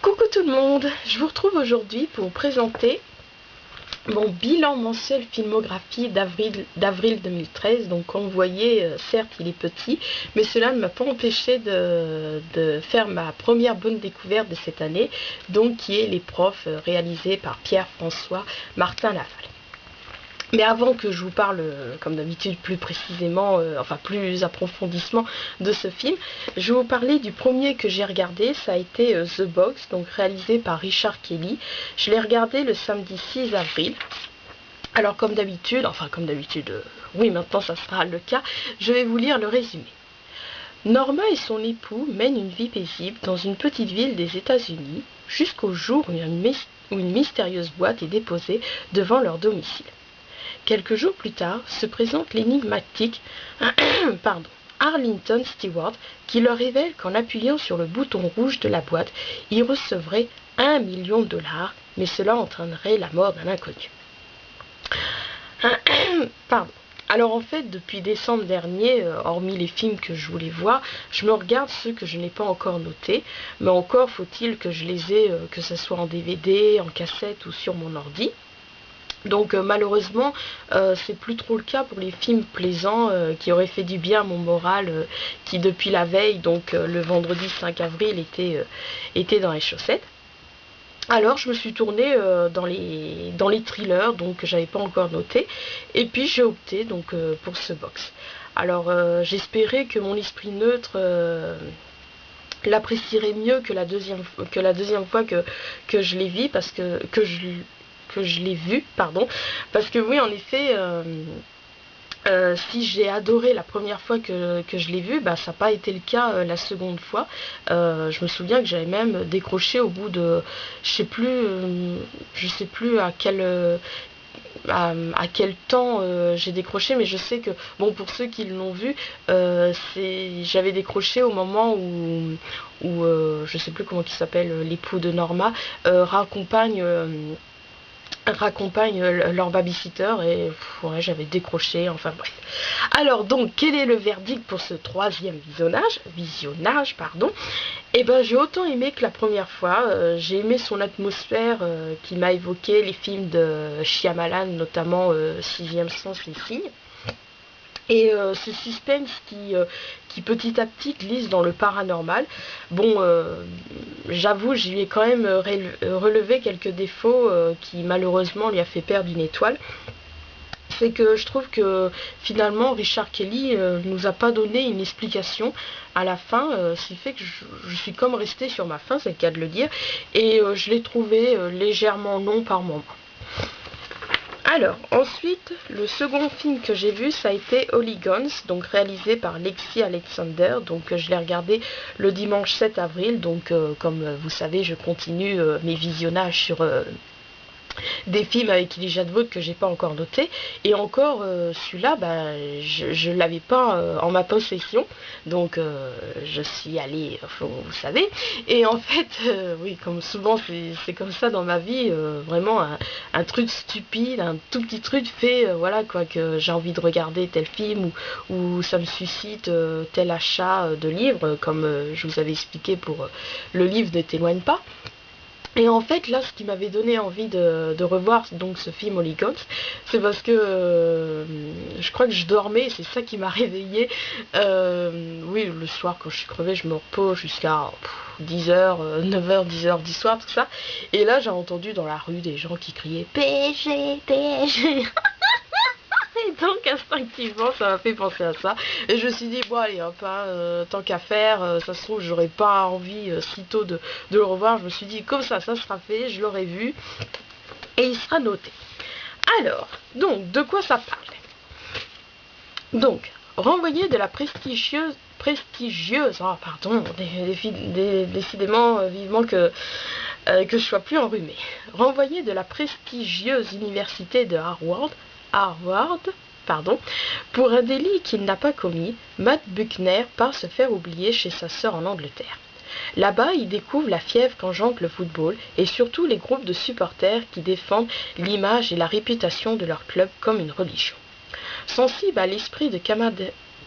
Coucou tout le monde, je vous retrouve aujourd'hui pour vous présenter mon bilan mensuel filmographie d'avril 2013. Donc comme vous voyez, certes il est petit, mais cela ne m'a pas empêché de faire ma première bonne découverte de cette année, donc qui est Les Profs, réalisé par Pierre-François Martin Laval. Mais avant que je vous parle, comme d'habitude, plus précisément, plus approfondissement de ce film, je vais vous parler du premier que j'ai regardé. Ça a été The Box, donc réalisé par Richard Kelly. Je l'ai regardé le samedi 6 avril. Alors comme d'habitude, oui maintenant ça sera le cas, je vais vous lire le résumé. Norma et son époux mènent une vie paisible dans une petite ville des États-Unis jusqu'au jour où une mystérieuse boîte est déposée devant leur domicile. Quelques jours plus tard, se présente l'énigmatique Arlington Stewart qui leur révèle qu'en appuyant sur le bouton rouge de la boîte, ils recevraient $1 million, mais cela entraînerait la mort d'un inconnu. Alors en fait, depuis décembre dernier, hormis les films que je voulais voir, je me regarde ceux que je n'ai pas encore notés, mais encore faut-il que je les ai, que ce soit en DVD, en cassette ou sur mon ordi. Donc malheureusement c'est plus trop le cas pour les films plaisants qui auraient fait du bien à mon moral, qui depuis la veille, donc le vendredi 5 avril était dans les chaussettes. Alors je me suis tournée dans les thrillers, donc que j'avais pas encore noté, et puis j'ai opté donc pour ce box. Alors j'espérais que mon esprit neutre l'apprécierait mieux que la deuxième fois que je l'ai vu, parce que je l'ai vu, parce que oui, en effet, si j'ai adoré la première fois que je l'ai vu, ça n'a pas été le cas la seconde fois. Je me souviens que j'avais même décroché au bout de, je sais plus à quel temps j'ai décroché, mais je sais que, bon, pour ceux qui l'ont vu, j'avais décroché au moment où je sais plus comment il s'appelle, l'époux de Norma raccompagne leur babysitter, et ouais, j'avais décroché, enfin bref. Alors donc, quel est le verdict pour ce troisième visionnage, Et ben j'ai autant aimé que la première fois. J'ai aimé son atmosphère qui m'a évoqué les films de Shyamalan, notamment Sixième Sens, Les Signes. Et ce suspense qui petit à petit glisse dans le paranormal. Bon, j'avoue, j'y ai quand même relevé quelques défauts qui malheureusement lui a fait perdre une étoile. C'est que je trouve que finalement Richard Kelly nous a pas donné une explication à la fin, ce qui fait que je suis comme restée sur ma faim, c'est le cas de le dire, et je l'ai trouvé légèrement long par moment. Alors, ensuite, le second film que j'ai vu, ça a été Holy Guns, donc réalisé par Lexi Alexander. Donc je l'ai regardé le dimanche 7 avril, donc comme vous savez, je continue mes visionnages sur des films avec Elijah Wood que j'ai pas encore noté, et encore celui-là je l'avais pas en ma possession, donc je suis allée, vous savez, et en fait oui, comme souvent c'est comme ça dans ma vie, vraiment un truc stupide, un tout petit truc fait voilà quoi, que j'ai envie de regarder tel film, ou ça me suscite tel achat de livre, comme je vous avais expliqué pour le livre Ne t'éloigne pas. Et en fait, là, ce qui m'avait donné envie de revoir donc ce film Holy Guns, c'est parce que je crois que je dormais, et c'est ça qui m'a réveillée. Oui, le soir, quand je suis crevée, je me repose jusqu'à 10h, 9h, 10h du soir, tout ça. Et là, j'ai entendu dans la rue des gens qui criaient « PSG, PSG !» Et donc instinctivement ça m'a fait penser à ça, et je me suis dit bon allez hop, tant qu'à faire, ça se trouve j'aurais pas envie sitôt de le revoir. Je me suis dit comme ça sera fait, je l'aurai vu et il sera noté. Alors donc de quoi ça parle? Donc renvoyé de la prestigieuse décidément vivement que je sois plus enrhumée. Renvoyé de la prestigieuse université de Harvard, pour un délit qu'il n'a pas commis, Matt Buckner part se faire oublier chez sa sœur en Angleterre. Là-bas, il découvre la fièvre qu'engendre le football, et surtout les groupes de supporters qui défendent l'image et la réputation de leur club comme une religion. Sensible à l'esprit de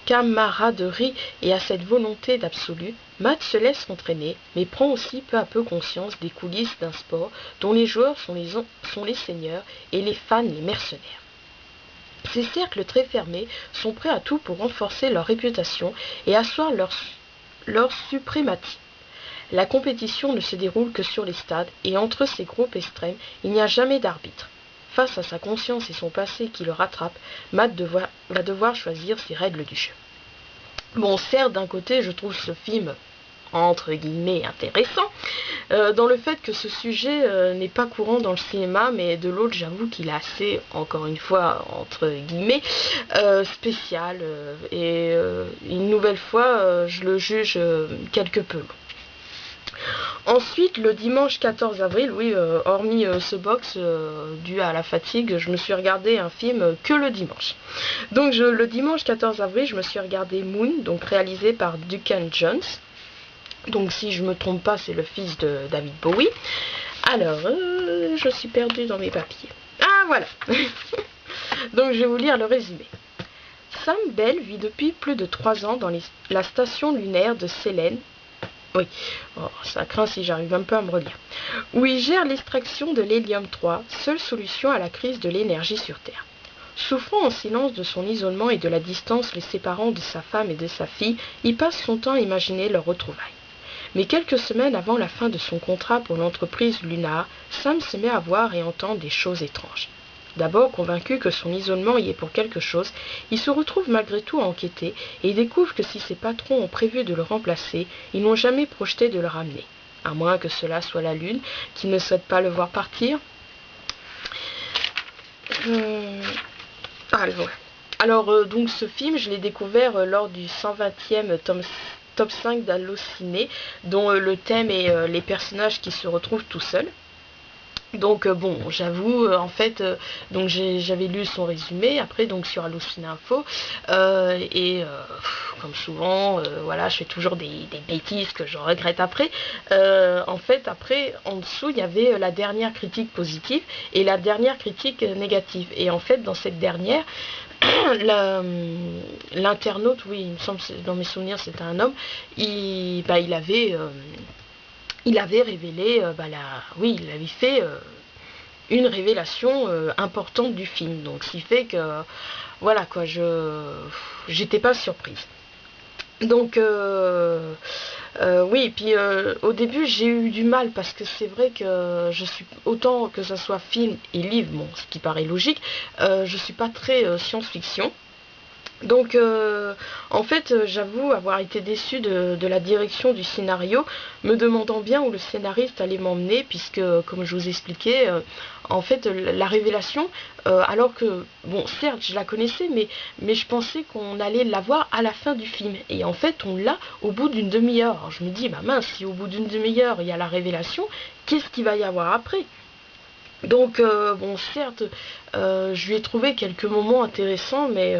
camaraderie et à cette volonté d'absolu, Matt se laisse entraîner, mais prend aussi peu à peu conscience des coulisses d'un sport dont les joueurs sont les seigneurs et les fans les mercenaires. Ces cercles très fermés sont prêts à tout pour renforcer leur réputation et asseoir leur suprématie. La compétition ne se déroule que sur les stades et entre ces groupes extrêmes, il n'y a jamais d'arbitre. Face à sa conscience et son passé qui le rattrape, Matt va devoir choisir ses règles du jeu. Bon, certes, d'un côté, je trouve ce film entre guillemets intéressant, dans le fait que ce sujet n'est pas courant dans le cinéma, mais de l'autre, j'avoue qu'il est assez, encore une fois, entre guillemets, spécial, et une nouvelle fois, je le juge quelque peu long. Ensuite, le dimanche 14 avril, oui, hormis ce box dû à la fatigue, je me suis regardé un film que le dimanche. Donc le dimanche 14 avril, je me suis regardé Moon, donc réalisé par Duncan Jones. Donc si je me trompe pas, c'est le fils de David Bowie. Alors, je suis perdue dans mes papiers. Ah, voilà. Donc je vais vous lire le résumé. Sam Bell vit depuis plus de 3 ans dans la station lunaire de Selene. Oui, oh, ça craint si j'arrive un peu à me relire. Où il gère l'extraction de l'hélium 3, seule solution à la crise de l'énergie sur Terre. Souffrant en silence de son isolement et de la distance les séparant de sa femme et de sa fille, il passe son temps à imaginer leur retrouvailles. Mais quelques semaines avant la fin de son contrat pour l'entreprise Luna, Sam se met à voir et entendre des choses étranges. D'abord convaincu que son isolement y est pour quelque chose, il se retrouve malgré tout à enquêter et découvre que si ses patrons ont prévu de le remplacer, ils n'ont jamais projeté de le ramener. À moins que cela soit la Lune, qui ne souhaite pas le voir partir. Donc ce film, je l'ai découvert lors du 120e top 5 d'Allociné, dont le thème est les personnages qui se retrouvent tout seuls. Donc bon, j'avoue, en fait, donc j'avais lu son résumé après donc sur Allociné Info comme souvent, voilà, je fais toujours des bêtises que je regrette après. En fait, après, en dessous, il y avait la dernière critique positive et la dernière critique négative. Et en fait, dans cette dernière, l'internaute, oui, il me semble, dans mes souvenirs, c'était un homme, il avait révélé, il avait fait une révélation importante du film. Donc, ce qui fait que, voilà quoi, j'étais pas surprise. Donc, oui, et puis au début, j'ai eu du mal parce que c'est vrai que je suis, autant que ce soit film et livre, bon, ce qui paraît logique, je suis pas très science-fiction. Donc en fait j'avoue avoir été déçue de la direction du scénario, me demandant bien où le scénariste allait m'emmener, puisque comme je vous expliquais, en fait la révélation, alors que bon certes je la connaissais, mais je pensais qu'on allait la voir à la fin du film, et en fait on l'a au bout d'une demi-heure. Alors, je me dis bah mince, si au bout d'une demi-heure il y a la révélation, qu'est-ce qu'il va y avoir après? Donc, bon, certes, je lui ai trouvé quelques moments intéressants, mais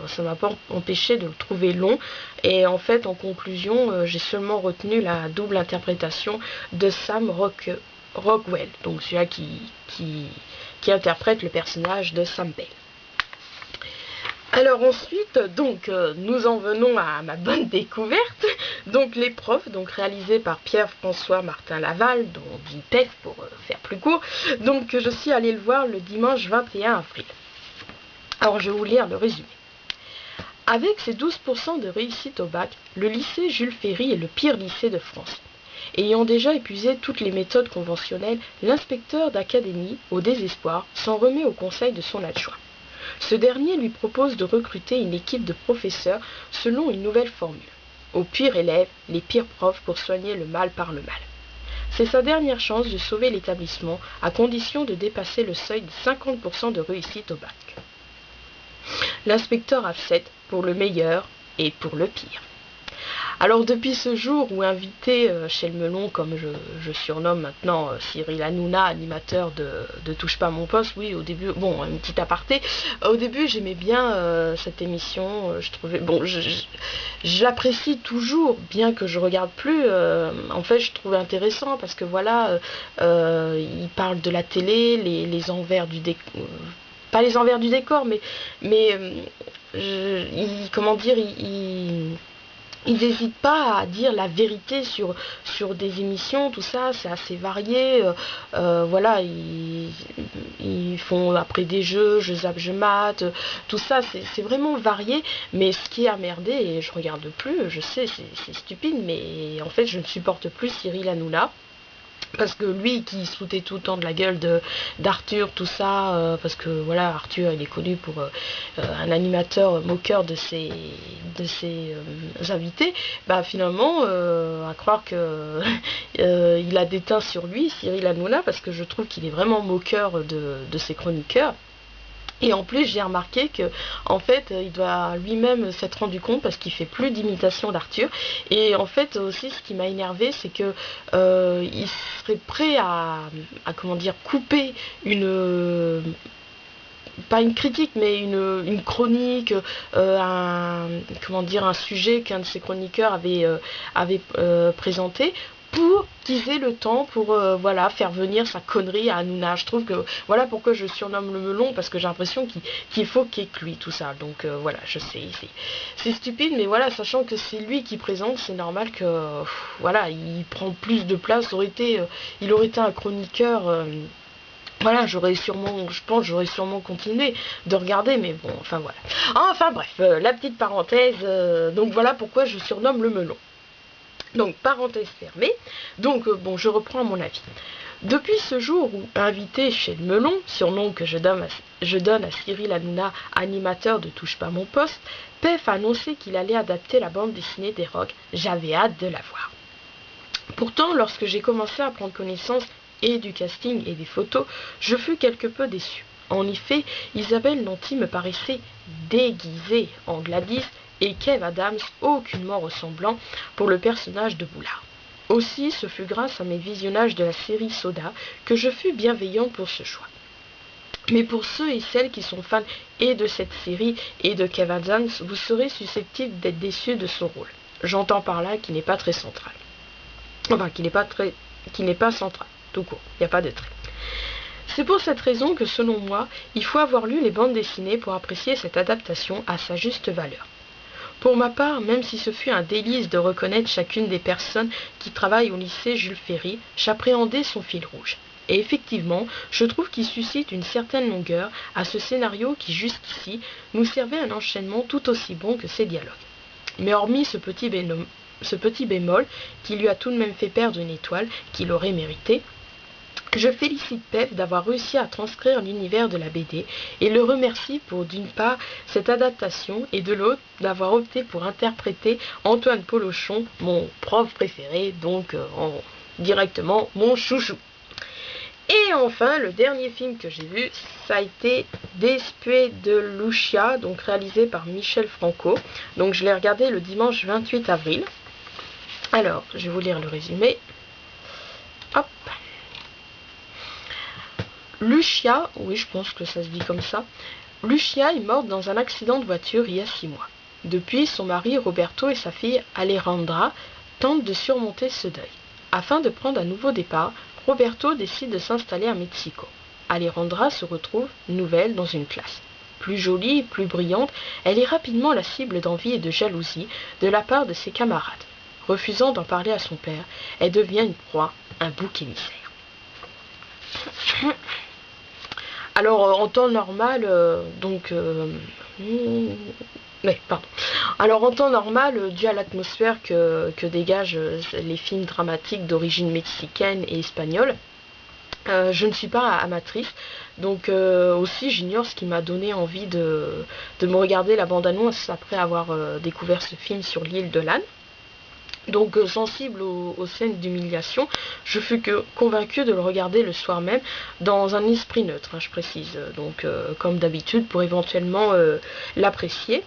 ça ne m'a pas empêché de le trouver long. Et en fait, en conclusion, j'ai seulement retenu la double interprétation de Sam Rockwell, donc celui-là qui interprète le personnage de Sam Bell. Alors ensuite, donc, nous en venons à ma bonne découverte, donc Les Profs, donc réalisé par Pierre-François Martin Laval, dont on dit PEF pour faire plus court, donc je suis allée le voir le dimanche 21 avril. Alors je vais vous lire le résumé. Avec ses 12% de réussite au bac, le lycée Jules Ferry est le pire lycée de France. Ayant déjà épuisé toutes les méthodes conventionnelles, l'inspecteur d'académie, au désespoir, s'en remet au conseil de son adjoint. Ce dernier lui propose de recruter une équipe de professeurs selon une nouvelle formule. Aux pires élèves, les pires profs pour soigner le mal par le mal. C'est sa dernière chance de sauver l'établissement, à condition de dépasser le seuil de 50% de réussite au bac. L'inspecteur accepte pour le meilleur et pour le pire. Alors depuis ce jour où invité chez le melon, comme je surnomme maintenant Cyril Hanouna, animateur de Touche pas à mon poste, oui au début, bon une petite aparté, au début j'aimais bien cette émission, je trouvais, bon je l'apprécie toujours, bien que je regarde plus, en fait je trouvais intéressant parce que voilà, il parle de la télé, les envers du décor, pas les envers du décor, mais comment dire, ils n'hésitent pas à dire la vérité sur des émissions, tout ça, c'est assez varié. Voilà, ils font après des jeux, je zappe, je mate, tout ça, c'est vraiment varié. Mais ce qui est emmerdé, et je regarde plus, je sais, c'est stupide, mais en fait, je ne supporte plus Cyril Hanouna. Parce que lui qui se foutait tout le temps de la gueule d'Arthur, tout ça, parce que voilà, Arthur il est connu pour un animateur moqueur de ses invités, bah finalement, à croire que il a déteint sur lui, Cyril Hanouna, parce que je trouve qu'il est vraiment moqueur de ses chroniqueurs. Et en plus, j'ai remarqué que, en fait, il doit lui-même s'être rendu compte parce qu'il fait plus d'imitation d'Arthur. Et en fait, aussi, ce qui m'a énervé, c'est que il serait prêt comment dire, couper pas une critique, mais une chronique, comment dire, un sujet qu'un de ses chroniqueurs avait présenté pour qu'ils aient le temps pour voilà, faire venir sa connerie à Hanouna. Je trouve que voilà pourquoi je surnomme le melon, parce que j'ai l'impression qu'il faut qu'il y ait que lui, tout ça. Donc voilà, je sais, c'est stupide, mais voilà, sachant que c'est lui qui présente, c'est normal que voilà, il prend plus de place. Il aurait été un chroniqueur. Voilà, je pense j'aurais sûrement continué de regarder, mais bon, enfin voilà. Enfin bref, la petite parenthèse, donc voilà pourquoi je surnomme le melon. Donc, parenthèse fermée. Donc, bon, je reprends mon avis. Depuis ce jour où, invité chez le melon, surnom que je donne à Cyril Hanouna, animateur de Touche pas mon poste, Pef a annoncé qu'il allait adapter la bande dessinée des Rocs. J'avais hâte de la voir. Pourtant, lorsque j'ai commencé à prendre connaissance et du casting et des photos, je fus quelque peu déçu. En effet, Isabelle Nanty me paraissait déguisée en Gladys et Kev Adams aucunement ressemblant pour le personnage de Boulard. Aussi, ce fut grâce à mes visionnages de la série Soda que je fus bienveillant pour ce choix. Mais pour ceux et celles qui sont fans et de cette série et de Kev Adams, vous serez susceptibles d'être déçus de son rôle. J'entends par là qu'il n'est pas très central. Enfin, qu'il n'est pas central, tout court, il n'y a pas de trait. C'est pour cette raison que, selon moi, il faut avoir lu les bandes dessinées pour apprécier cette adaptation à sa juste valeur. Pour ma part, même si ce fut un délice de reconnaître chacune des personnes qui travaillent au lycée Jules Ferry, j'appréhendais son fil rouge. Et effectivement, je trouve qu'il suscite une certaine longueur à ce scénario qui, jusqu'ici, nous servait un enchaînement tout aussi bon que ses dialogues. Mais hormis ce petit bémol qui lui a tout de même fait perdre une étoile qu'il aurait méritée, je félicite Pef d'avoir réussi à transcrire l'univers de la BD et le remercie pour, d'une part, cette adaptation et de l'autre, d'avoir opté pour interpréter Antoine Polochon, mon prof préféré, donc directement mon chouchou. Et enfin, le dernier film que j'ai vu, ça a été Despue de Lucia, donc réalisé par Michel Franco. Donc je l'ai regardé le dimanche 28 avril. Alors, je vais vous lire le résumé. Hop. Lucia, oui je pense que ça se dit comme ça, Lucia est morte dans un accident de voiture il y a 6 mois. Depuis, son mari Roberto et sa fille Alejandra tentent de surmonter ce deuil. Afin de prendre un nouveau départ, Roberto décide de s'installer à Mexico. Alejandra se retrouve, nouvelle, dans une classe. Plus jolie et plus brillante, elle est rapidement la cible d'envie et de jalousie de la part de ses camarades. Refusant d'en parler à son père, elle devient une proie, un bouc émissaire. Alors en temps normal, Alors en temps normal, dû à l'atmosphère que dégagent les films dramatiques d'origine mexicaine et espagnole, je ne suis pas amatrice, donc aussi j'ignore ce qui m'a donné envie de me regarder la bande-annonce après avoir découvert ce film sur l'île de l'âne. Donc sensible aux scènes d'humiliation, je fus convaincue de le regarder le soir même dans un esprit neutre, je précise, donc comme d'habitude pour éventuellement l'apprécier.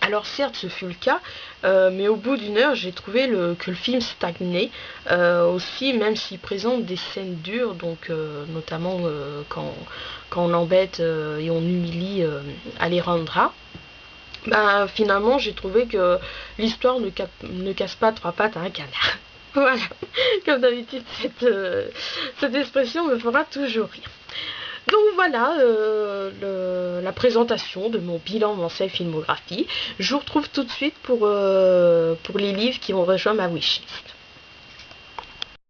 Alors certes ce fut le cas, mais au bout d'une heure j'ai trouvé que le film stagnait, aussi même s'il présente des scènes dures, donc notamment quand on embête et on humilie Alejandra. Finalement j'ai trouvé que l'histoire ne casse pas 3 pattes à un canard. Voilà, comme d'habitude cette expression me fera toujours rire. Donc voilà la présentation de mon bilan mensuel filmographie. Je vous retrouve tout de suite pour les livres qui ont rejoint ma wishlist.